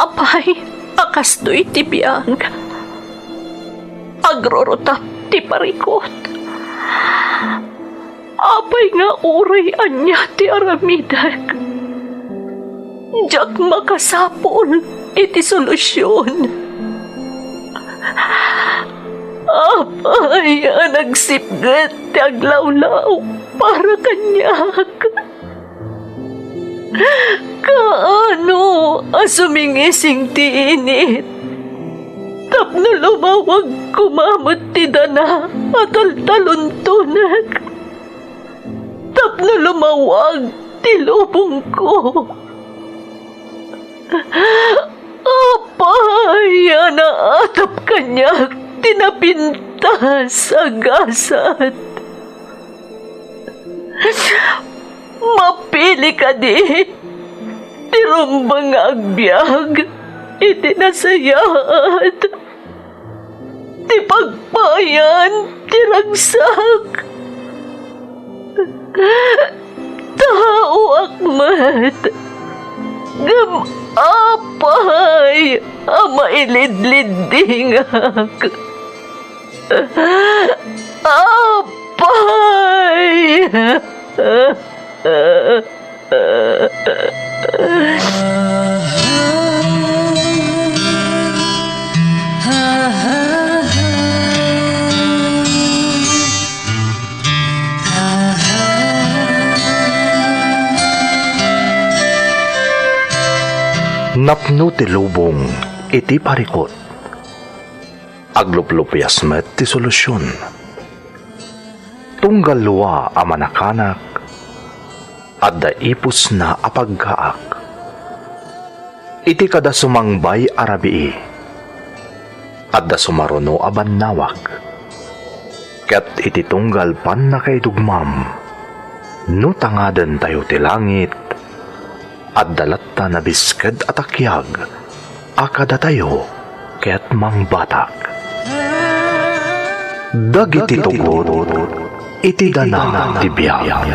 Apay, akastoy ti biyang. Agrorotap ti parikot. Apay nga uray anya ti aramidak. Diyak makasapol iti solusyon. Apay, nagsipgat ti aglawlaw para kanyak. Kaano asumingising ti init? Tapno lumawag kumamot ti dana at altaluntunak. Tapno lumawag ti lubong ko. Apay, naatap kanyak tinapintas agasat. Mapili ka di, tirumbang agbyag, itinasayat, ti pagpayan, tiragsak. Tao akmat, gam apay, mailidlidingak. Apay! Napno ti lubong iti parikot. Agluplupyas met ti solusyon. Tunggal luwa a manakanak at daipos na apagkaak. Iti kada sumangbay arabii at da sumaruno aban nawak. Ket iti tunggal pan na kay dugmam no tangaden tayo ti langit at dalatta na bisked at akyag akada tayo ket mangbatak. Dagiti tugod iti dana ti biyag.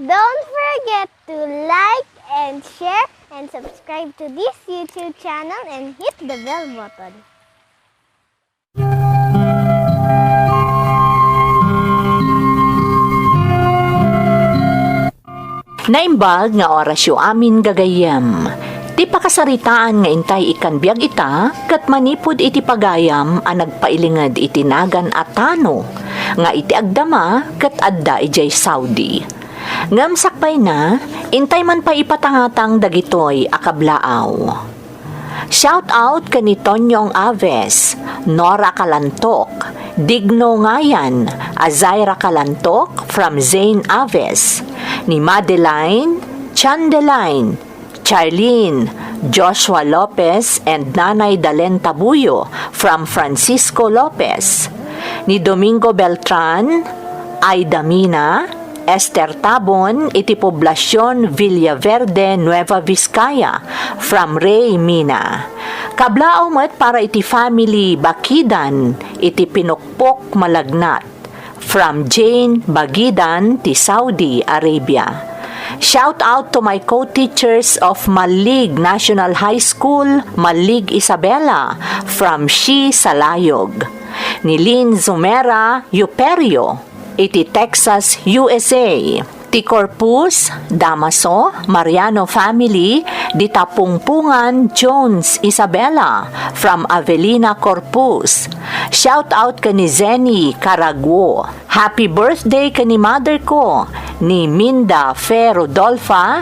Don't forget to like and share and subscribe to this YouTube channel and hit the bell button. Naimbag nga orasyo amin gagayam. Ti pakasaritaan nga intay ikan biag ita, kat manipod iti pagayam a nagpailingad iti nagan atano, nga iti agdama kat adda ijay Saudi. Ngam sakbay na, intay man pa ipatangatang dagitoy akablaaw. Shout out kani Tonyong Aves, Nora Kalantok, Digno Ngayan, Azaira Kalantok from Zane Aves, ni Madeline, Chandeline, Charlene, Joshua Lopez and Nanay Dalen Tabuyo from Francisco Lopez, ni Domingo Beltran, Aida Mina, Esther Tabon, iti Poblasyon Villaverde, Nueva Vizcaya, from Ray Mina. Kablao met para iti family Bakidan, iti Pinukpok Malagnat, from Jane Bagidan, ti Saudi Arabia. Shout out to my co-teachers of Malig National High School, Malig Isabela, from Shi Salayog. Ni Lynn Zumera Yuperio, iti Texas, USA. Ti Corpus, Damaso, Mariano family, di Tapungpungan, Jones, Isabela, from Avelina Corpus. Shout out ka ni Zenny Caraguo. Happy birthday ka ni mother ko, ni Minda Fe Rodolfa,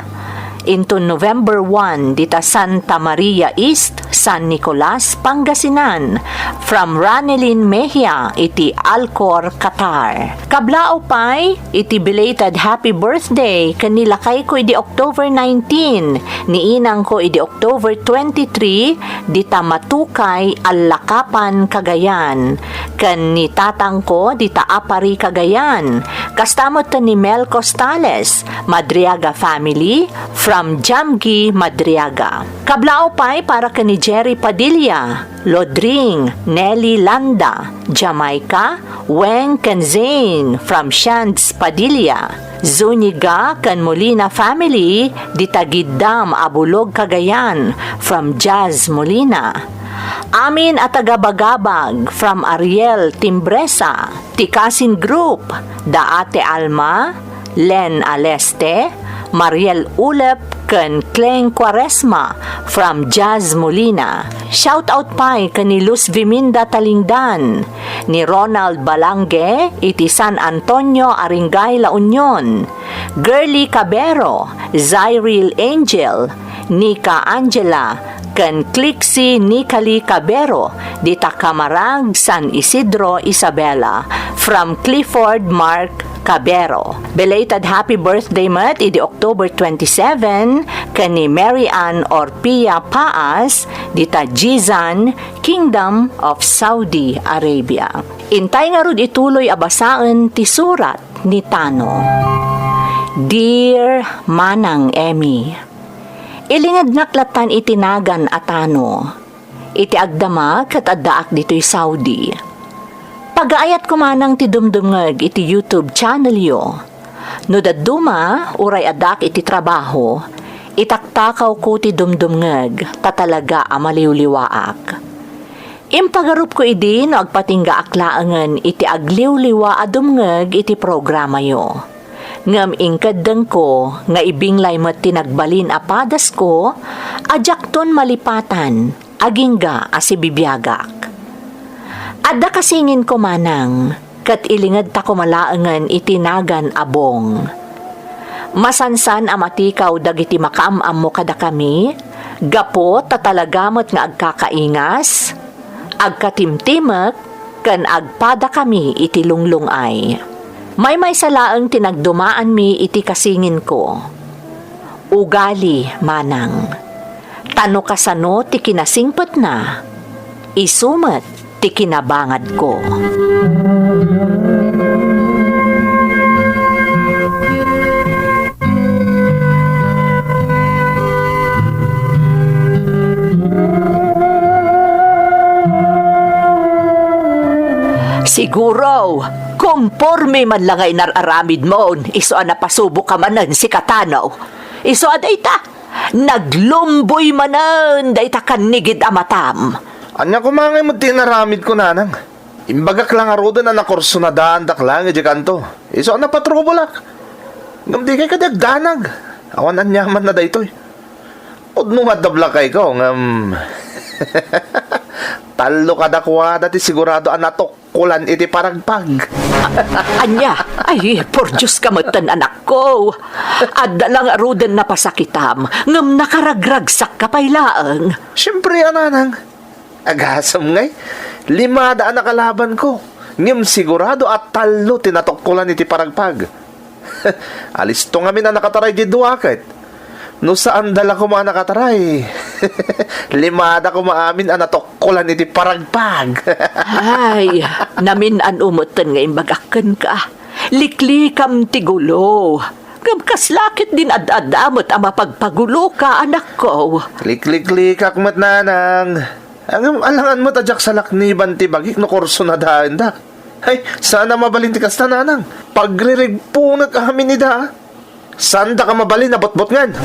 into November 1 dita Santa Maria East, San Nicolas, Pangasinan. From Ranelin Mejia, iti Alcor, Qatar. Kablao pay, iti belated happy birthday kanila kay ko idi October 19, ni inang ko idi October 23, dita Matukay, Allakapan, Cagayan. Kan ni tatang ko dita Apari, Cagayan. Kastamot ni Mel Costales, Madriaga family, from Jamgi, Madriaga. Kablao pay para kani Jerry Padilla, Lodring, Nelly Landa, Jamaica, Weng Kenzane, from Shands Padilla. Zuniga kan Molina family, dita Giddam, Abulog, Cagayan, from Jazz Molina. Amin at Agabagabag, from Ariel Timbresa, Tikasin Group, Daate Alma, Len Aleste, Mariel Ulep, ken Kleng Quaresma, from Jazz Molina. Shout out pay kani Luz Viminda Talingdan, ni Ronald Balange, iti San Antonio, Aringay, La Union. Girly Cabero, Zyril Angel, Nika Angela, ken Clixie Nikali Cabero, dita Camarag, San Isidro, Isabela, from Clifford Mark Cabero. Belated happy birthday mat idi October 27 kani Mary Ann Orpia Paas, dita Jizan, Kingdom of Saudi Arabia. Intay nga rod ituloy abasaan ti surat ni Tano. Dear Manang Emmy, ilingad naklatan itinagan atano, iti agdama kat addaak dito'y Saudi. Pagaayat ko manang ti dumdumngeg iti YouTube channel yo. No daduma, uray adak iti trabaho, itaktakaw ko ti dumdumngeg, tatalaga amaliwliwaak. Impagarup ko idi no agpatingga aklaangan iti agliwliwa adumngeg iti programa yo. Ngam ingkadeng ko, nga ibinglay mo't tinagbalin apadas ko, ajakton malipatan, agingga asibibiyagak. Adda kasingin ko manang, kat ilingad ta ko malaangan itinagan abong. Masansan amatikaw dagiti makaamam mo kada kami, gapo tatalagamot nga agkakaingas, agkatimtimek, kan agpada kami iti lunglungay. May salaang tinagdumaan mi iti kasingin ko. Ugali, manang. Tano kasano ti kinasingpet na. Isumet ti kinabangad ko. Siguro, kumporme man lang ay nararamid mo, iso na pasubok ka manan si Katanaw. Iso aday ta, naglumboy manan, day ta kanigid amatam. Anya kumangay mo tinaramid ko nanang. Imbagak lang arodan na nakorso na daan daklang iti kanto. Iso na patrobulak. Ngamdi kay kadagdanag. Awan anyaman na daytoy. Udno nga dabla kay ko ngam. Talo kadakwa dati sigurado anatokulan iti paragpag. Anya, ay, por Diyos kamatan anak ko. Adda lang arudan na pasakitam, ngam nakaragragsak kapaylaang. Siyempre ananang. Agasam ngay. 5 daan na kalaban ko. Ngam sigurado at talo tinatokulan iti paragpag. Alis to nga na nakataray di duwaket. No saan dala ko mga nakataray? 5 ko maamin anatokulan iti paragpag. Ay, namin an umutan nga imbagakan ka. Liklikam tigulo. Gamkas lakit din ad-adamot ang mapagpagulo ka, anak ko. Likliklikak mat nanang. Ang alangan mo tadyak sa lakniban ti bagik no korso na daan da. Ay, sana mabalin ti kasta nanang. Pagririg po nag-amin ni da. Saan da ka mabalin na bot-bot ngan?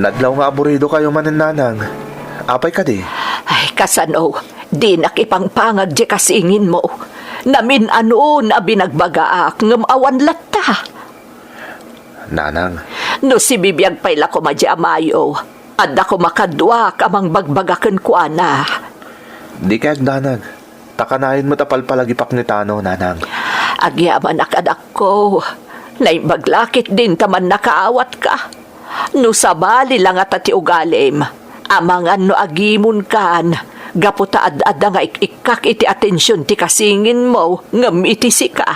Nadlaw nga aburido kayo manin nanang. Apay ka di? Ay, kasano, di nakipangpangag di kasingin mo. Namin ano na binagbagaak ngam awan latta. Nanang. No si bibiyag pa'y lako madya amayo. At ako makadwa kamang bagbagakan ko ana. Di kayag danag. Takanayon mo tapal palagipak ni Tano, nanang. Agyaman akadak ko. Naibaglakit din taman nakaawat ka. No sabali lang at ati ugalim. Amangan no agimun kan. Gaputa ad-ada nga ikak iti atensyon ti kasingin mo. Ngam iti sika.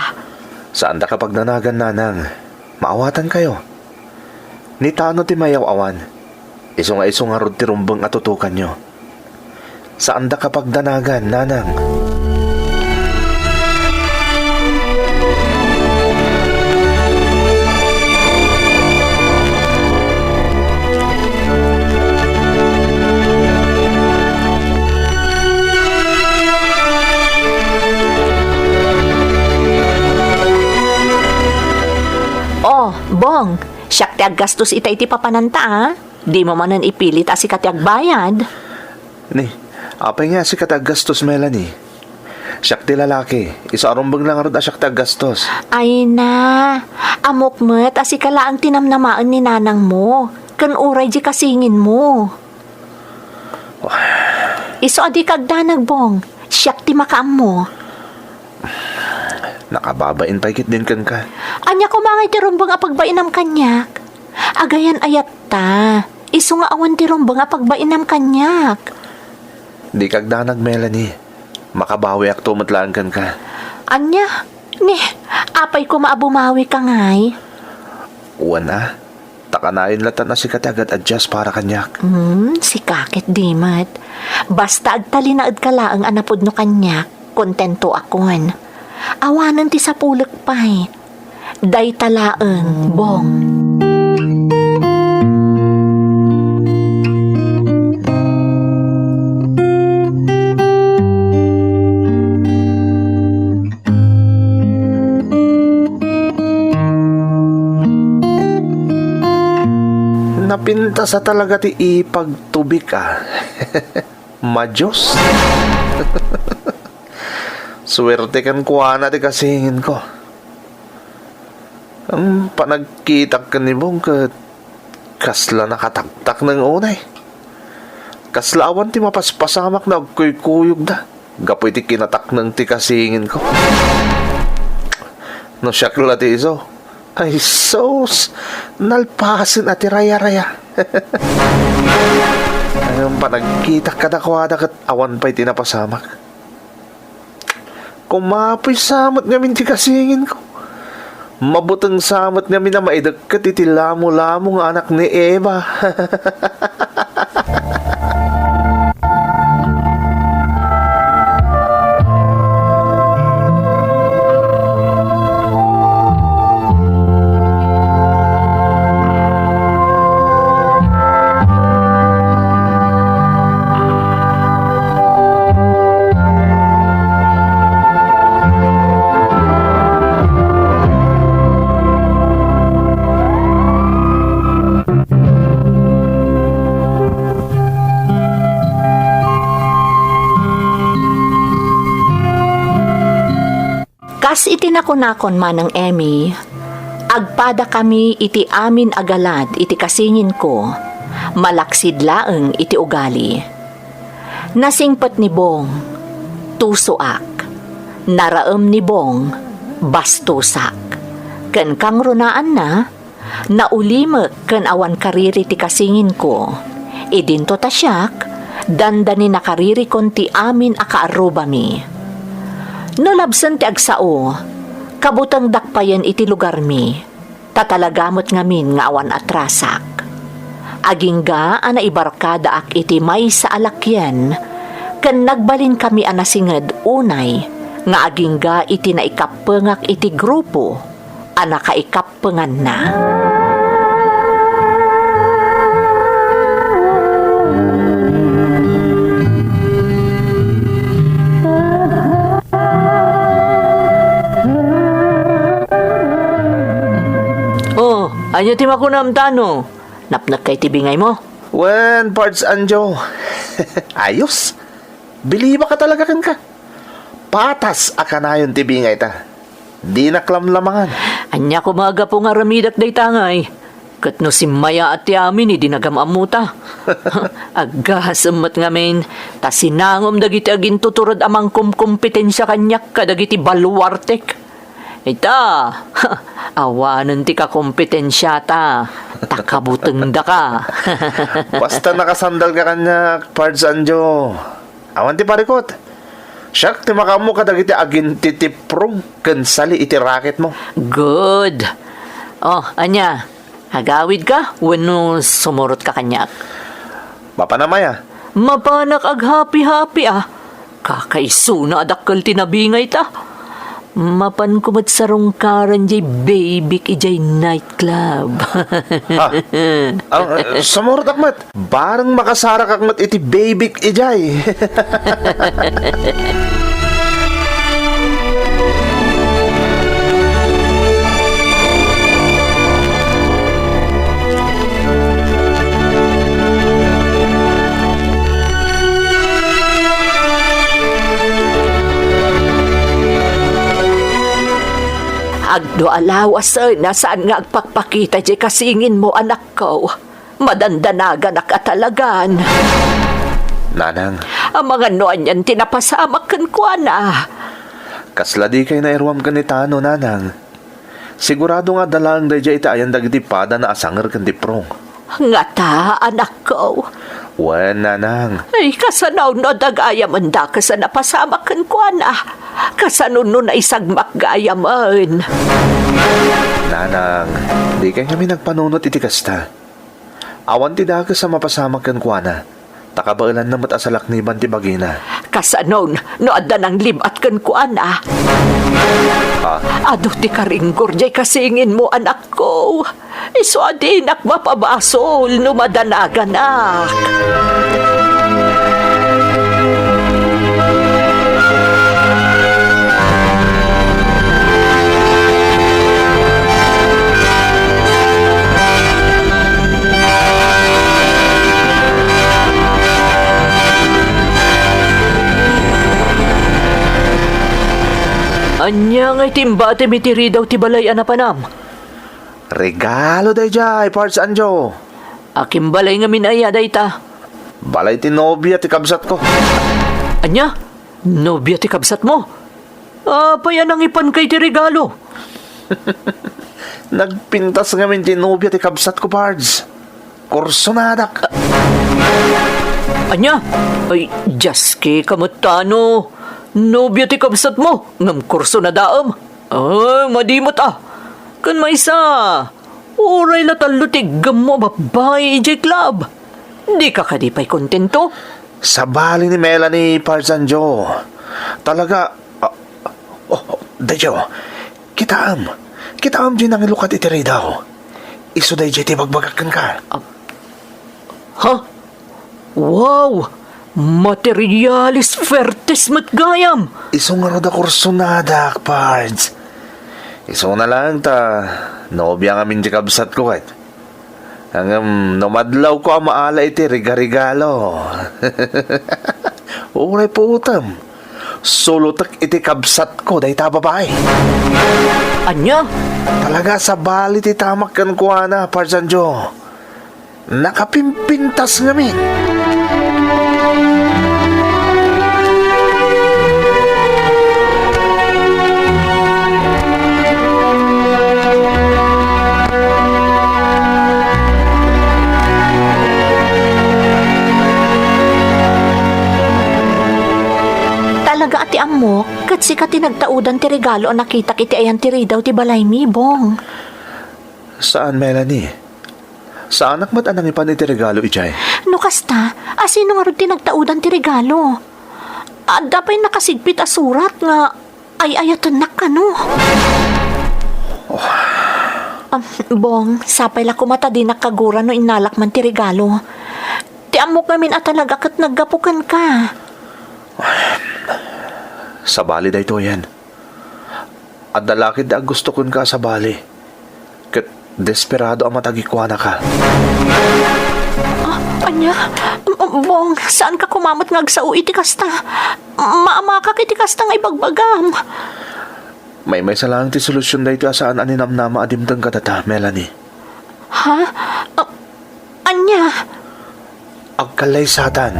Saan da kapag nanagan, nanang? Maawatan kayo. Ni Tano ti mayaw awan. Iso nga rod ti rumbang atutukan nyo. Saan da kapag danagan, nanang? Oh, Bong, siyak ti aggastos itay ti papananta ah. Di mo manan ipilit asi ka ti agbayad. Ni, apay nga si katagastos, Melanie. Siyak ti lalaki. Isa arumbang lang rod asyak ti aggastos. Ay na, amok met asi ka laang tinamnamaan ni nanang mo. Kan uray di kasingin mo. Iso adi kagdanag, Bong. Siyak ti makaam mo. Nakababain pa ikit din kan ka. Anya ko mga tirumbang apagbainam kanyak. Agayan ayat ta. Iso nga awan tirumbang apagbainam kanyak. Di kagdanag, Melanie. Makabawi ak tumatlaan kan ka. Anya, ni, apay ko maabumawi ka ngay. Uwan na. Takanayon latan na si katagat adjust para kanyak. Si kakit dimat. Basta agtalinaad ka laang anapod no kanyak. Kontento akon. Awanan ti sa pulak pa'y. Day talaang, Bong. Napinta sa talaga ti ipagtubik ah. Madyos. Swerte kan kuwana ti kasingin ko. Ang panagkitak ka ni Bong kasla nakatagtak ng unay. Kasla awan ti mapaspasamak na agkuy-kuyog da. Gapoy ti kinatak ng ti kasingin ko. No syakla ti iso. Ay sos, nalpasin at raya-raya. Ang panagkitak ka na kuwada kat awan pa'y tinapasamak. Kumapoy samot ngamin ti kasingin ko. Mabutang samot ngamin na maidagkat iti lamo-lamo nga anak ni Eva. Kas iti nakunakon manang Emmy, agpada kami iti amin agalad iti kasingin ko, malaksid laeng iti ugali. Nasingpet ni Bong, tusoak. Naraem ni Bong, bastusak. Ken kang runaan na, naulimek ken awan kariri ti kasingin ko. Idinto tasyak, dandani na kariri kon ti amin akaaruba mi. No labsan ti agsao, kabutang dakpayan iti lugar mi, tatalagamot ngamin nga awan atrasak. Agingga ana ibarkada ak iti may sa alakyan, ken nagbalin kami anasinged unay, nga agingga iti naikapengak iti grupo, ana kaikapengan na. Anyo ti makunam tano? Napnak kay tibingay mo? Wen, parts anjo. Ayos. Biliba ka talaga kan ka. Patas akanayon tibingay ta. Di naklamlamangan. Anya ko maga po nga ramidak day tangay. Kat no si Maya at yamin, dinagamamuta. Agasamat ngamin, ta sinangom dagiti agin tuturod amang kompetensya kanyak kadagiti baluartek. Ita, awanan ti ka kompetensya ta, takabuteng da ka. Basta nakasandal ka kanya, Pards Anjo. Awan ti parikot. Siyak, ti makamu kadagiti agin titiprong kansali iti racket mo. Good. Oh, anya, agawid ka, wano sumurot ka kanyak. Mapanamaya. Mapanak ag happy-happy Kakaiso na adakkel tinabingay ta. Mapan kumat sarong karan jay baby ijay nightclub. Ang samurot akmat. Barang makasarak akmat iti baby ijay. Agdo alawas nasaan nga agpakpakita jay kasingin mo anak ko. Madandanagan na katalagan. Nanang, Ang mga noan yan tinapasamak kan ko na. kasla di kay nairwam ka ni Tano, Nanang. Sigurado nga dalang da iti ayan dagiti pada na asanger kan tiprong. Nga ta, anak ko. Wen, Nanang. Ay, kasanaw no dagayam anda kasa napasamak kan ko na. Kasanon no na isagmak gayaman. Nanang, di kay kami nagpanunot iti kasta. Awan ti daga sa mapasamak kan kuana. Takabailan na matasalak ni Banti Bagina. Kasanon, no adda ng libat kan ko na. Ado ti karinggor jay kasingin mo anak ko. Iso adinak mapabasol no madanaganak. Anya ngay timba ti mitiri daw ti balay anapanam. Regalo day jay, Pards Anjo. Akim balay nga minaya day ta. Balay ti nobya ti kabsat ko. Anya? Nobya ti kabsat mo? Payan ang ipan kay ti regalo. Nagpintas ngamin ti nobya ti kabsat ko, Pards. Kurso nadak. Anya? Ay, jaske kamutano. Nobya ti kabsat mo. Ngam kurso na daam. Ay, madimot Kan may isa. Uray la talutig mo babay ijay club. Di ka kadipay kontento? Sa bali ni Melanie, Pards Anjo. Talaga, Dayo, kitaam din ang ilukat iti daw. Iso day ti bagbagakan ka. Ha? Wow! Materialis fertis matgayam! Iso nga ro da kurso nadak, Pards. Iso na lang ta, nobya nga min di kabsat ko kahit. Hanggang nomadlaw ko ang maala iti regalo. Uray po utam. Sulutak iti kabsat ko, dahi ta babae. Anya? Talaga sa bali ti tamak kan kuana, Pards Anjo. Nakapimpintas ngamin. Talaga ati amo, kat si ka tinagtaudan ti regalo nakita kiti ayan ti daw ti balay mi, Bong. Saan, Melanie? Saan akmat anang ipan iti regalo, Ijay? No kasta, asino nga rin tinagtaudan ti regalo? Dapay nakasigpit surat nga ay ayatan na ka, no? Bong, sapay la kumata din nakagura no inalak man ti regalo. Ti amok namin talaga kat naggapukan ka. Sa bali da ito yan. At dalakid da gusto kun ka sa bali. Kat desperado ang matagikwana ka. Anya? Bong, saan ka kumamot ngagsao iti kasta? Maama ka kiti kasta nga ibagbagam. May salang ti solusyon da ito saan aninamnama adimtang katata, Melanie. Ha? Anya? Agkalaysatan.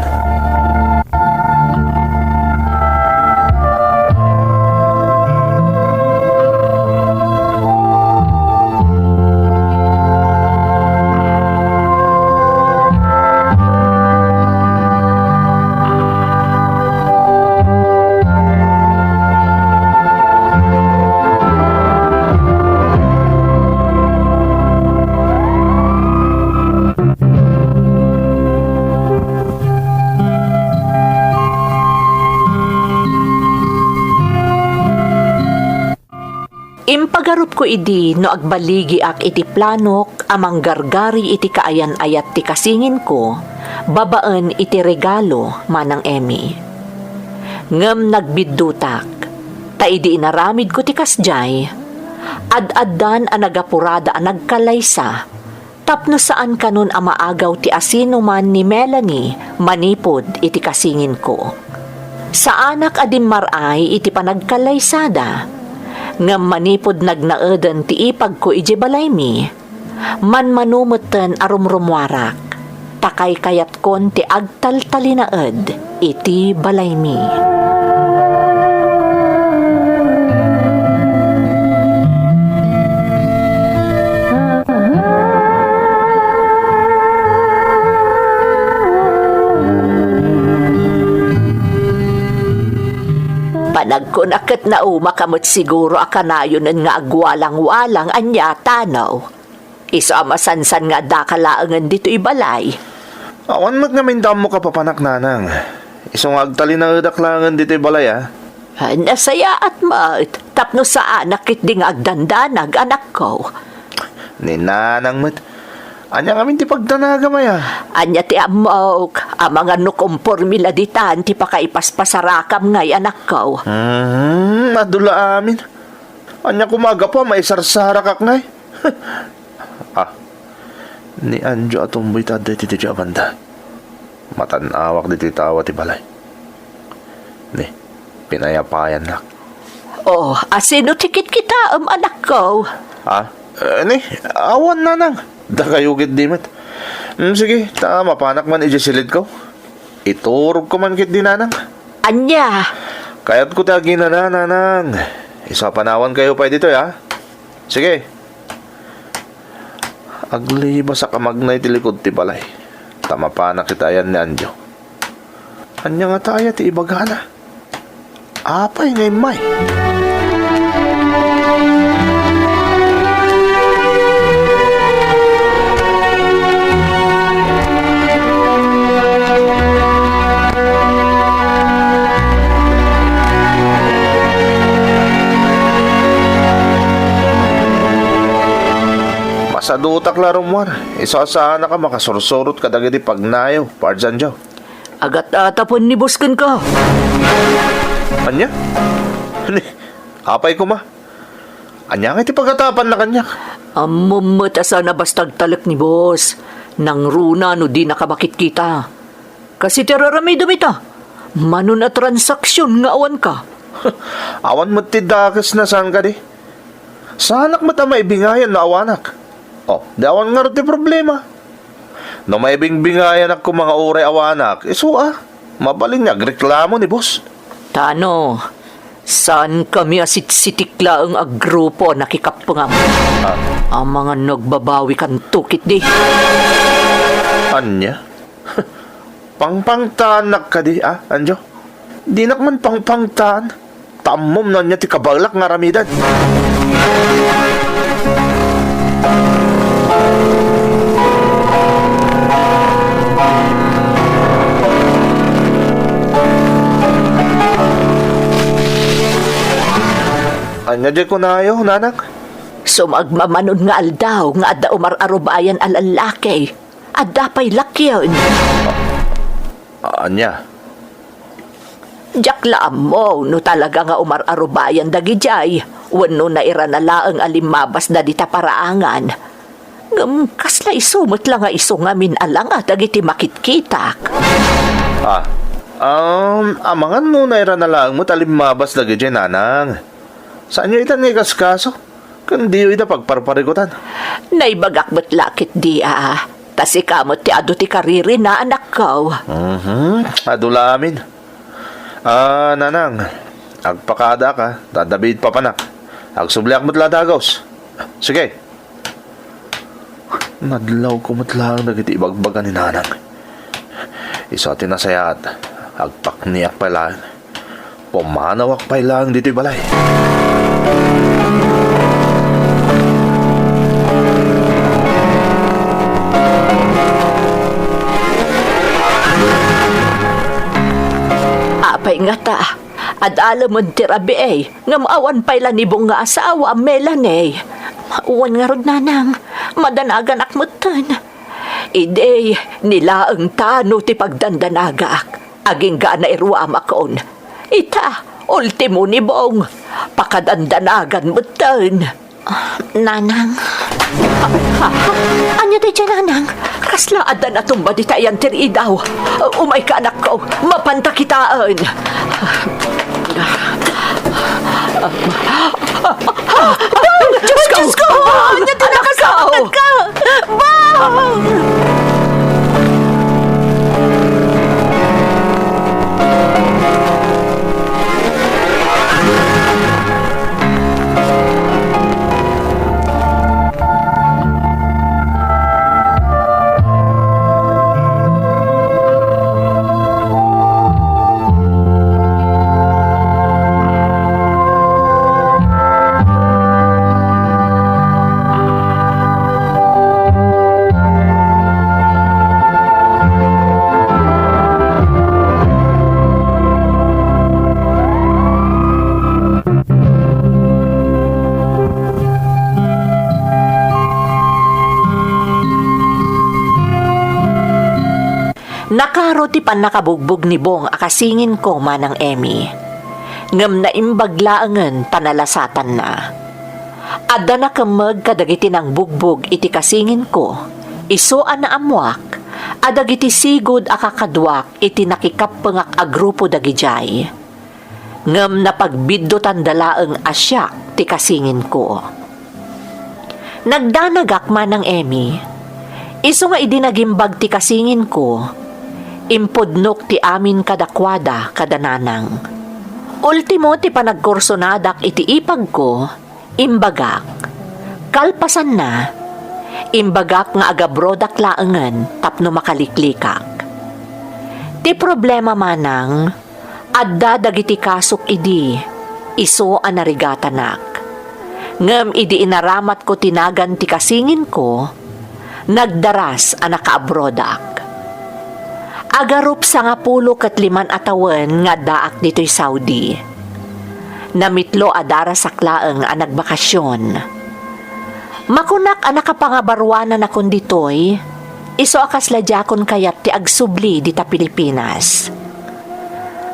Impagarup ko idi no agbaligi ak iti planok amang gargari iti kaayan ayat ti kasingin ko, babaan iti regalo manang Emmy. Ngem nagbiddutak, ta idi inaramid ko ti kasjay, ad-addan a nagapurada a nagkalaysa, tapno saan kanon a maagaw ti asino man ni Melanie manipod iti kasingin ko. Sa anak adim maray iti panagkalaysada, ngam manipod nagnaedan ti ipag ko ije balaymi, man manumutan arumrumwarak, takay kayat kon ti agtaltalinaed iti balaymi. Panagkunakat na umakamot siguro akanayon nga agwalang-walang anya tanaw. Iso amasansan nga dakalaangan dito ibalay. Awan magnamintam mo ka papanak nanang. Isong agtali na udaklangan dito balay Nasaya at maat, tapno sa anak kit ding agdandanag anak ko. Ni nanang mat. Anya ngamin ti pagdanaga maya. Anya ti amok, amang ano kompormila ditan ti pakaipaspasarакам ngay anak ko. Nadula amin. Anya kumaga pa maisarsara kak ngay. Ni Anjo atumboy taday ti ti banda. Matanawak di ti tawa ti balay. Ni, pinayapayan na. Oh, asino tikit kita anak ko? Ni, awan nanang. Dakayugit di mat. Sige, tama panak man ijisilid ko. Iturog ko man kit di nanang. Anya? Kaya't ko tagi na nanang. Isa panawan kayo pa dito Sige. Agliba sa kamagnay ti likod ti balay. Tama panak kita yan ni Anjo. Anya nga tayo ti ibagana. Apay ngay may. Sa dutak larong mo, isasana ka makasursurot ka dagiti pagnayo, Parjan Jo. Agat atapon ni Busken ka. Anya? Apay ko ma. Anya nga iti pagatapan na kanya. Amumata na bastag talak ni boss. Nang runa no di nakabakit kita. Kasi tiraramay dumita. Mano na transaksyon nga awan ka. Awan mo ti dakas na saan ka di. Sanak mo ta maibingayan na awanak. Di awan nga rin problema. No may bingbingayan ako mga oray awanak, mabalin niya, reklamo ni boss. Tano, saan kami asit-sitikla ang agrupo nakikapungam? Ang mga nagbabawi kan tukit di. Anya? Pangpangtanak ka di, Anjo? Di nakman pangpangtan. Tamom na niya ti kabalak nga ramidan. Anya di ko na ayaw, nanak? Sumagmamanon nga aldaw nga adda umar-arubayan alalaki. Adda pa'y lakyan. Anya? Jakla mo no talaga nga umar-arubayan dagijay. Wano na iranalaang alimabas na dita paraangan. Kasla isumot lang nga iso ngamin alang at dagiti makitkitak. Amangan no na iranalaang mo talimabas dagijay, nanang. Saan nyo itan nga kaskaso? Kandi ida pagparparigutan. Naibagak ba't lakit di Tas ikamot ti ado ti kariri na anak ko. Adula amin. Nanang. Agpakada ka. Dadabid pa panak. Agsubliak mo't ladagos. Sige. Nadlaw ko mo't lang nagiti ibagbagan ni nanang. Isa tinasayat. Agpakniak pa lang. Pumanawak pa lang dito'y balay. Apay nga ta. At alam mo tirabi nga maawan pa ilan ibong nga asawa Melanie. Mauwan nga rod nanang. Madanagan akmutan. Ide nila ang tano ti pagdandanagak. Aging ga na iruam akon. Ita, ultimo ni Bong. Pakadandanagan mo tan. Nanang. Anya di dyan, nanang? Kasla adan na tumba di tayan tiri daw. Umay ka anak ko. Mapanta kitaan. Diyos ko! Anya di nakasakot ka! Bang! Nakaro ti pan nakabugbog ni Bong akasingin ko manang Emmy. Ngam na imbaglaangan panalasatan na. Adda na kamag kadagiti ng bugbog iti kasingin ko. Isuan na amwak. Adagiti sigod akakadwak iti nakikapangak a grupo dagijay. Ngam na pagbiddo tandalaang asyak ti kasingin ko. Nagdanagak manang Emmy. Isu nga idinagimbag ti kasingin ko. Impudnok ti amin kadakwada kadananang. Ultimo ti panagkursonadak iti ipag ko, imbagak. Kalpasan na, imbagak nga agabrodak laangan tapno makaliklikak. Ti problema manang, adda dagiti kasok idi, iso anarigatanak. Ngem idi inaramat ko tinagan ti kasingin ko, nagdaras anakaabrodak. Agarup sa nga 15 atawan nga daak dito'y Saudi. Namitlo adara saklaang ang nagbakasyon. Makunak ang nakapangabarwanan akon dito'y, iso akasladyakon kayat ti agsubli dita Pilipinas.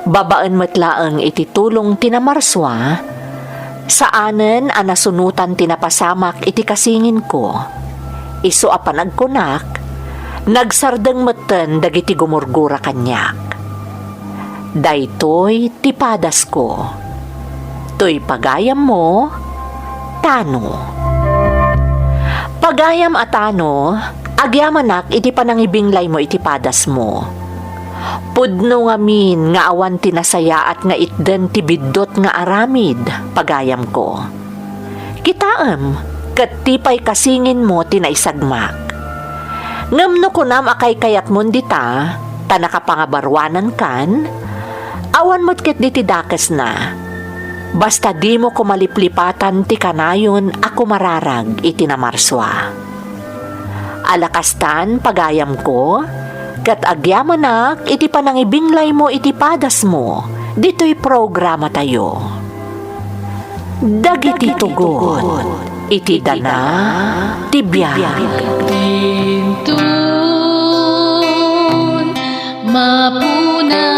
Babaan matlaang iti tulong tinamarswa, saanen ang nasunutan tinapasamak iti kasingin ko. Iso apanagkunak, nagsardeng meten dagiti gumurgura kanyak. Daytoy tipadas ko. Toy pagayam mo, tano. Pagayam at tano, agyamanak iti panangibinglay mo iti padas mo. Pudno ngamin nga awan tinasaya at nga itden ti biddot nga aramid, pagayam ko. Kitaam, kat tipay kasingin mo tinaisagmak. Ngam no kunam akay kayat mon dita, tanakapangabarwanan kan, awan mo't ket diti dakas na. Basta di mo kumaliplipatan ti kanayon ako mararag iti namarswa. Alakastan pagayam ko, kat agyamanak iti panangibinglay mo iti padas mo, dito'y programa tayo. Dagiti tugon, iti dana, tibiyag. Tun, mapuna